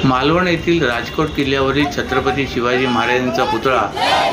मालवण येथील राजकोट किल्ल्यावरील छत्रपती शिवाजी महाराजांचा पुतळा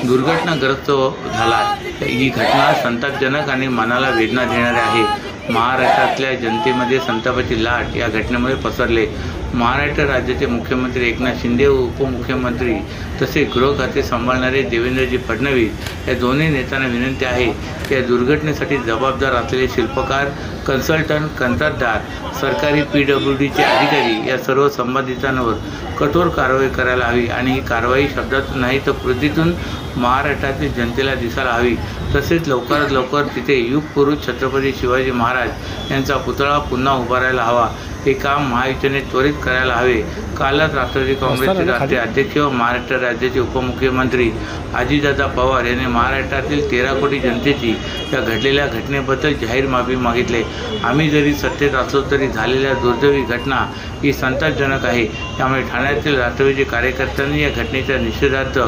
दुर्घटनाग्रस्त झाला। ही घटना संतापजनक आणि मनाला वेदना देणारी आहे। महाराष्ट्रातल्या जनतेमध्ये संतापाची लाट या घटनेमुळे पसरले। महाराष्ट्र राज्याचे मुख्यमंत्री एकनाथ शिंदे व उपमुख्यमंत्री तसेच गृह खाते सांभाळणारे देवेंद्रजी फडणवीस या दोन्ही नेत्यांना विनंती आहे की या दुर्घटनेसाठी जबाबदार असलेले शिल्पकार, कन्सल्टंट, कंत्राटदार, सरकारी PWDचे अधिकारी या सर्व संबंधितांवर कठोर कारवाई करायला हवी आणि ही कारवाई शब्दातून नाही तर कृतीतून महाराष्ट्रातील जनतेला दिसायला हवी। तसेच लवकरात लवकर तिथे युगपुरुष छत्रपती शिवाजी महाराज यांचा पुतळा पुन्हा उभारायला हवा। हे काम महायुतीने त्वरित करायला हवे। कालच राष्ट्रवादी काँग्रेसचे राष्ट्रीय अध्यक्ष व महाराष्ट्र राज्याचे उपमुख्यमंत्री अजितदादा पवार यांनी महाराष्ट्रातील 13 कोटी जनतेची या घडलेल्या घटनेबद्दल जाहीर माफी मागितली। आम्ही जरी सत्तेत असलो तरी झालेल्या दुर्दैवी घटना ही संतापजनक आहे। त्यामुळे ठाण्यातील राष्ट्रवादी कार्यकर्त्यांनी या घटनेच्या निषेधार्थ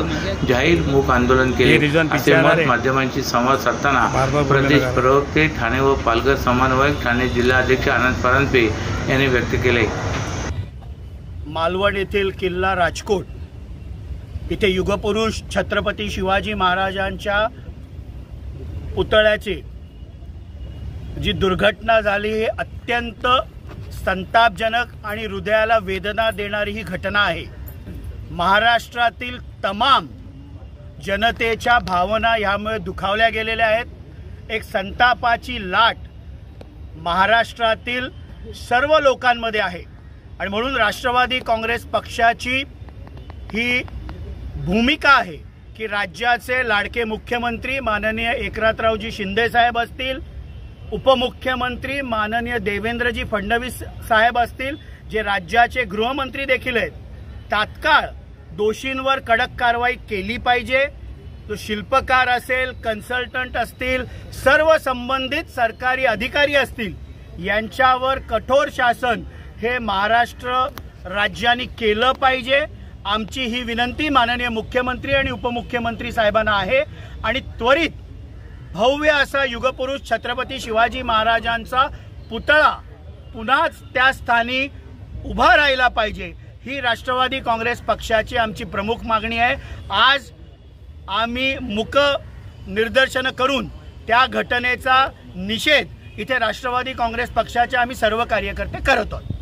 जाहीर मूक आंदोलन केले, असे मत माध्यमांशी संवाद साधताना प्रदेश प्रवक्ते ठाणे व पालघर समन्वयक ठाणे जिल्हाध्यक्ष आनंद परांजपे यांनी व्यक्त केले। मालवण येथील किल्ला राजकोट इथे युगपुरुष छत्रपती शिवाजी महाराजांच्या पुतळ्याची जी दुर्घटना झाली ही अत्यंत संतापजनक आणि हृदयाला वेदना देणारी ही घटना आहे। महाराष्ट्रातील तमाम जनतेच्या भावना यामुळे दुखावल्या गेलेल्या आहेत। एक संतापाची लाट महाराष्ट्रातील सर्व लोकांमध्ये आहे आणि म्हणून राष्ट्रवादी काँग्रेस पक्षाची ही भूमिका आहे की राज्याचे लाडके मुख्यमंत्री माननीय एकनाथरावजी शिंदे साहेब असतील, उपमुख्यमंत्री माननीय देवेंद्रजी फडणवीस साहेब असतील, जे राज्याचे गृहमंत्री देखील आहेत, तात्काळ दोषींवर कडक कारवाई केली पाहिजे। तो शिल्पकार असेल, कन्सल्टंट असतील, सर्व संबंधित सरकारी अधिकारी असतील, यांच्यावर कठोर शासन हे महाराष्ट्र राज्याने केलं पाहिजे। आमची ही विनंती माननीय मुख्यमंत्री आणि उपमुख्यमंत्री साहेबांना आहे आणि त्वरित भव्य असा युगपुरुष छत्रपती शिवाजी महाराजांचा पुतळा पुन्हा त्या स्थानी उभा राहिला पाहिजे, ही राष्ट्रवादी काँग्रेस पक्षाची आमची प्रमुख मागणी आहे। आज आम्ही मूक निदर्शन करून त्या घटनेचा निषेध इथे राष्ट्रवादी काँग्रेस पक्षाचे आम्ही सर्व कार्यकर्ते करत आहोत।